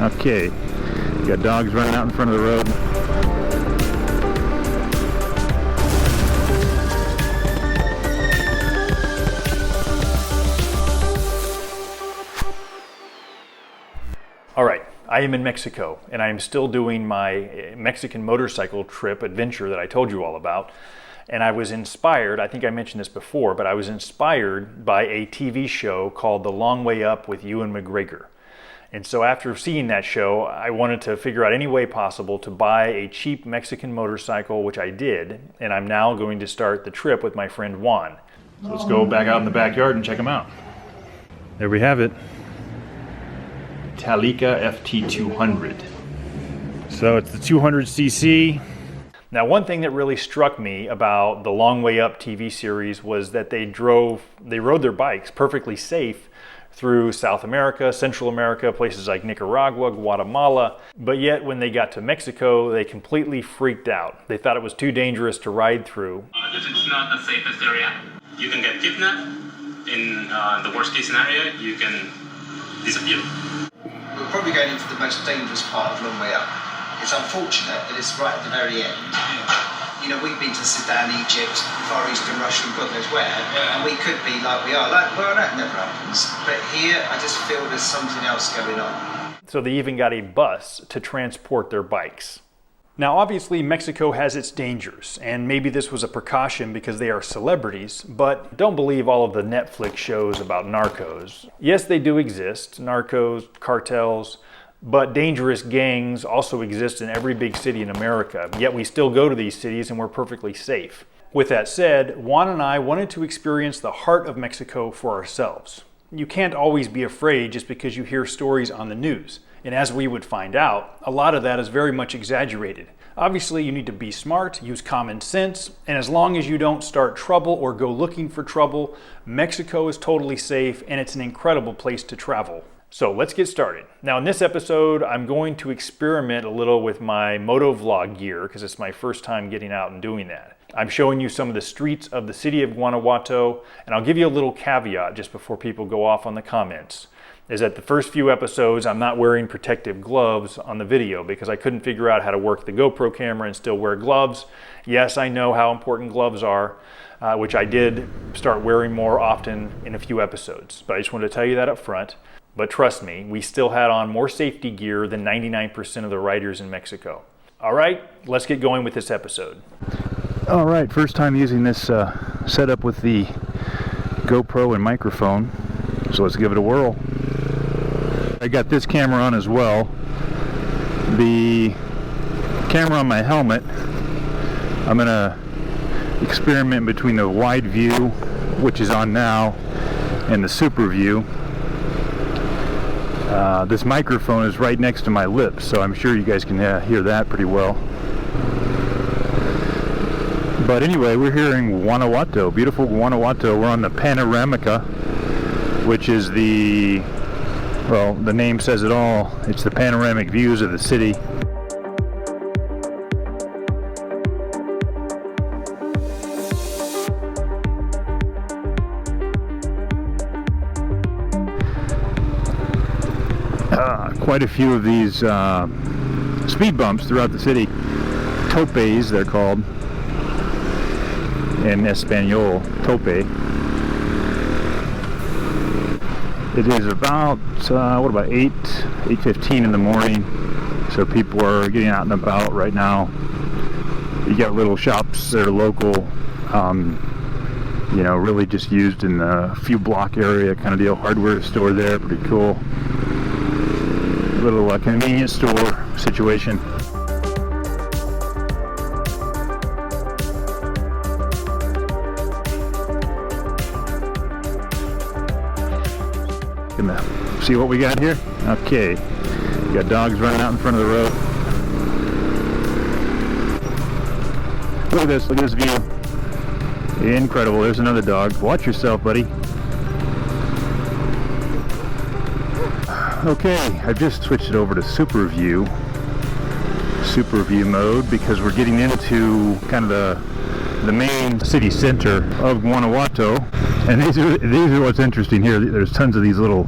Okay, we got dogs running out in front of the road. All right, I am in Mexico, and I am still doing my Mexican motorcycle trip adventure that I told you all about. And I was inspired, I think I mentioned this before, but I was inspired by a TV show called The Long Way Up with Ewan McGregor. And so after seeing that show, I wanted to figure out any way possible to buy a cheap Mexican motorcycle, which I did. And I'm now going to start the trip with my friend Juan. So let's go back out in the backyard and check him out. There we have it. Talika FT200. So it's the 200cc. Now, one thing that really struck me about the Long Way Up TV series was that they rode their bikes perfectly safe through South America, Central America, places like Nicaragua, Guatemala. But yet when they got to Mexico, they completely freaked out. They thought it was too dangerous to ride through. Because it's not the safest area. You can get kidnapped. In the worst case scenario, you can disappear. We're probably going into the most dangerous part of Long Way Up. It's unfortunate that it's right at the very end. You know, we've been to Sudan, Egypt, Far Eastern Russia, and God knows where, and we could be like we are. Well, that never happens. But here, I just feel there's something else going on. So they even got a bus to transport their bikes. Now, obviously, Mexico has its dangers, and maybe this was a precaution because they are celebrities, but don't believe all of the Netflix shows about narcos. Yes, they do exist, narcos, cartels, but dangerous gangs also exist in every big city in America, yet we still go to these cities and we're perfectly safe. With that said, Juan and I wanted to experience the heart of Mexico for ourselves. You can't always be afraid just because you hear stories on the news. And as we would find out, a lot of that is very much exaggerated. Obviously, you need to be smart, use common sense, and as long as you don't start trouble or go looking for trouble, Mexico is totally safe and it's an incredible place to travel. So let's get started. Now in this episode, I'm going to experiment a little with my Motovlog gear because it's my first time getting out and doing that. I'm showing you some of the streets of the city of Guanajuato, and I'll give you a little caveat just before people go off on the comments. Is that the first few episodes, I'm not wearing protective gloves on the video because I couldn't figure out how to work the GoPro camera and still wear gloves. Yes, I know how important gloves are, which I did start wearing more often in a few episodes, but I just wanted to tell you that up front. But trust me, we still had on more safety gear than 99% of the riders in Mexico. All right, let's get going with this episode. All right, first time using this setup with the GoPro and microphone, so let's give it a whirl. I got this camera on as well. The camera on my helmet, I'm gonna experiment between the wide view, which is on now, and the super view. This microphone is right next to my lips, so I'm sure you guys can hear that pretty well. But anyway, we're here in Guanajuato, beautiful Guanajuato. We're on the Panoramica, which is the name says it all. It's the panoramic views of the city. Quite a few of these speed bumps throughout the city. Topes, they're called. In Espanol, tope. It is about, 8:15 in the morning. So people are getting out and about right now. You got little shops that are local, really just used in a few block area kind of deal. Hardware store there, pretty cool. Little convenience store situation. Gonna see what we got here. Okay, we got dogs running out in front of the road. Look at this view. Incredible. There's another dog. Watch yourself, buddy. Okay, I've just switched it over to super view mode because we're getting into kind of the main city center of Guanajuato, and these are what's interesting here. There's tons of these little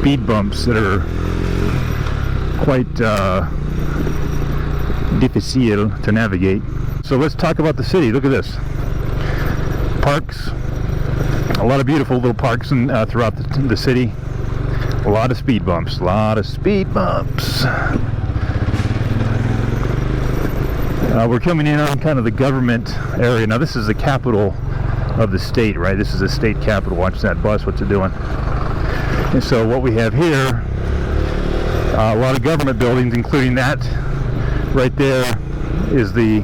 speed bumps that are quite difficile to navigate. So let's talk about the city. Look at this. Parks. A lot of beautiful little parks throughout the city. A lot of speed bumps. A lot of speed bumps. We're coming in on kind of the government area. Now this is the capital of the state, right? This is the state capital. Watch that bus. What's it doing? And so what we have here, a lot of government buildings, including that right there is the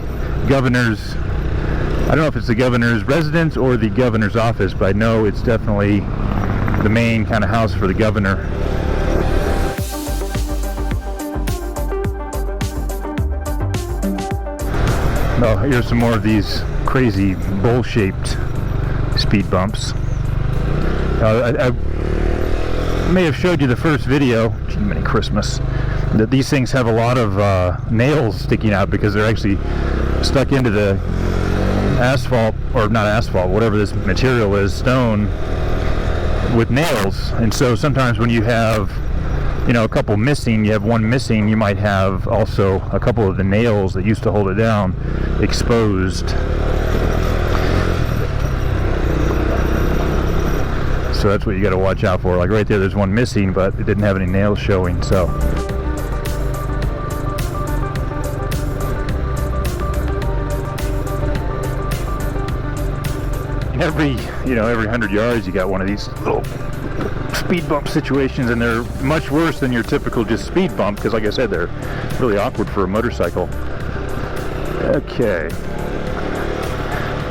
governor's, I don't know if it's the governor's residence or the governor's office, but I know it's definitely the main kind of house for the governor. Oh, here's some more of these crazy bowl-shaped speed bumps. I may have showed you the first video, gee, Merry Christmas, that these things have a lot of nails sticking out because they're actually stuck into the asphalt, or not asphalt, whatever this material is, stone, with nails. And so sometimes when you have, you know, a couple missing, you have one missing, you might have also a couple of the nails that used to hold it down exposed. So that's what you got to watch out for. Like right there, there's one missing, but it didn't have any nails showing. So every 100 yards, you got one of these little speed bump situations, and they're much worse than your typical just speed bump because, like I said, they're really awkward for a motorcycle. Okay.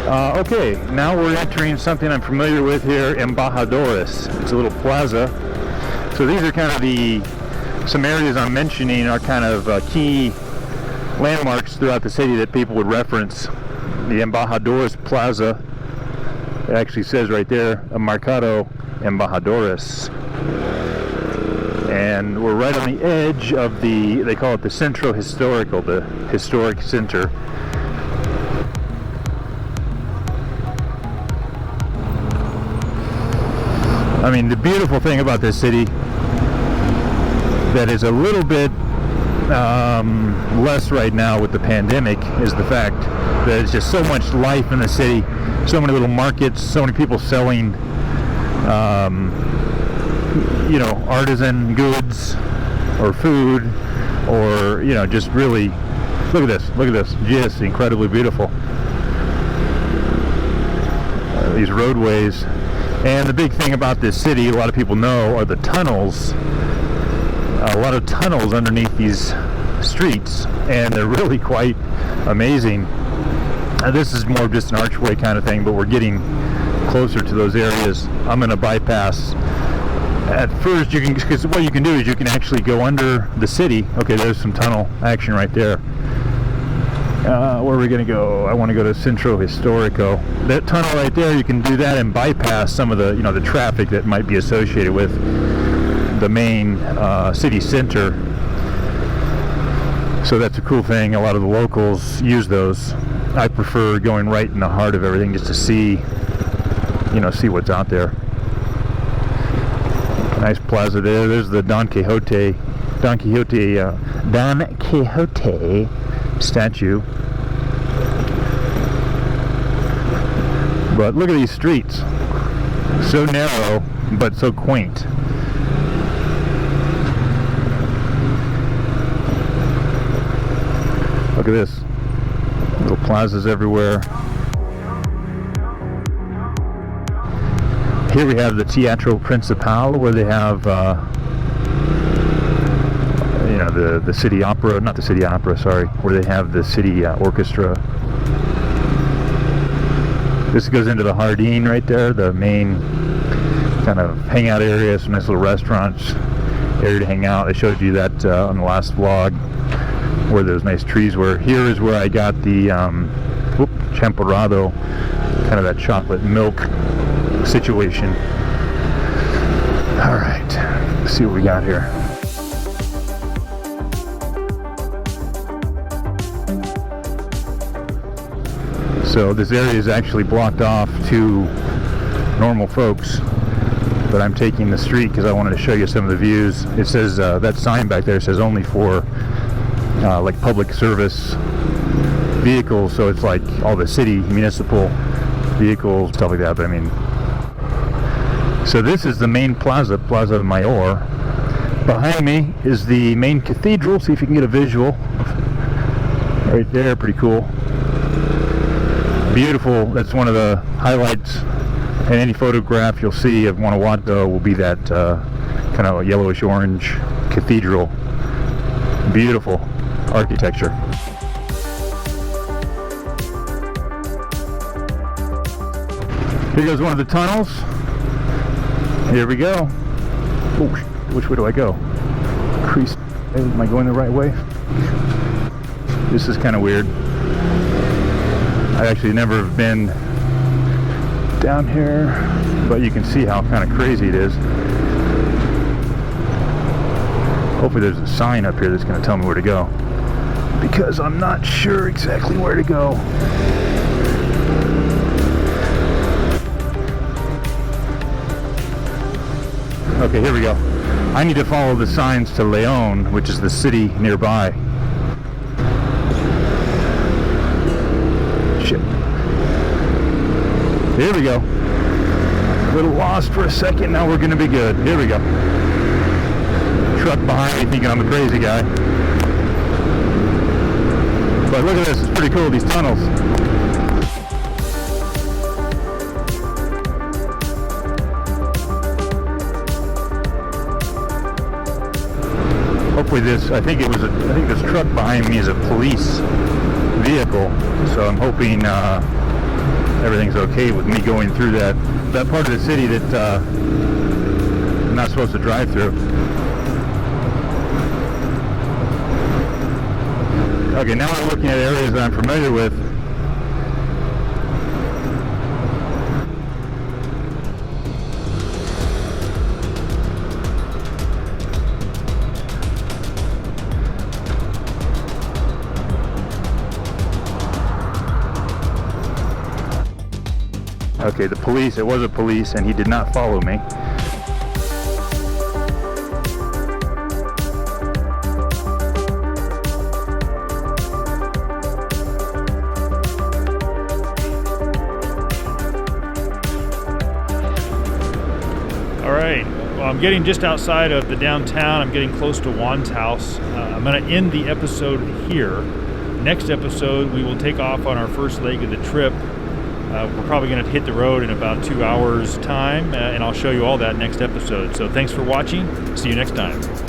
Okay, now we're entering something I'm familiar with here, Embajadores. It's a little plaza. So these are kind of some areas I'm mentioning are kind of key landmarks throughout the city that people would reference. The Embajadores Plaza, it actually says right there, Mercado Embajadores. And we're right on the edge of they call it the Centro Histórico, the historic center. I mean, the beautiful thing about this city that is a little bit less right now with the pandemic is the fact that there's just so much life in the city, so many little markets, so many people selling artisan goods or food, or just really, look at this, just incredibly beautiful. These roadways. And the big thing about this city, a lot of people know, are the tunnels. A lot of tunnels underneath these streets, and they're really quite amazing. This is more just an archway kind of thing, but we're getting closer to those areas. I'm going to bypass. At first, because what you can do is you can actually go under the city. Okay, there's some tunnel action right there. Where are we going to go? I want to go to Centro Histórico. That tunnel right there, you can do that and bypass some of the, the traffic that might be associated with the main city center. So that's a cool thing. A lot of the locals use those. I prefer going right in the heart of everything just to see, see what's out there. Nice plaza there. There's the Don Quixote statue. But look at these streets. So narrow, but so quaint. Look at this. Little plazas everywhere. Here we have the Teatro Principal, where they have the city opera, not the city opera, sorry, where they have the city orchestra. This goes into the Jardín right there, the main kind of hangout area, some nice little restaurants, area to hang out. I showed you that on the last vlog, where those nice trees were. Here is where I got the champurrado, kind of that chocolate milk situation. All right, let's see what we got here. So this area is actually blocked off to normal folks. but I'm taking the street because I wanted to show you some of the views. It says that sign back there says only for like public service vehicles, so it's like all the city municipal vehicles, stuff like that. But I mean, so this is the main Plaza Mayor. Behind me is the main cathedral. See if you can get a visual right there. Pretty cool, beautiful. That's one of the highlights in any photograph you'll see of Guanajuato will be that kind of yellowish orange cathedral. Beautiful architecture. Here goes one of the tunnels. Here we go. Oh, which way do I go? Crease. Am I going the right way? This is kind of weird. I actually never have been down here, but you can see how kind of crazy it is. Hopefully there's a sign up here that's going to tell me where to go, because I'm not sure exactly where to go. Okay, here we go. I need to follow the signs to León, which is the city nearby. Shit. Here we go. A little lost for a second, now we're gonna be good. Here we go. Truck behind me thinking I'm a crazy guy. But look at this, it's pretty cool, these tunnels. Hopefully this, I think this truck behind me is a police vehicle, so I'm hoping everything's okay with me going through that part of the city that I'm not supposed to drive through. Okay, now I'm looking at areas that I'm familiar with. Okay, the police, it was a police, and he did not follow me. All right, well, I'm getting just outside of the downtown. I'm getting close to Juan's house. I'm going to end the episode here. Next episode, we will take off on our first leg of the trip. We're probably going to hit the road in about 2 hours time, and I'll show you all that next episode. So thanks for watching. See you next time.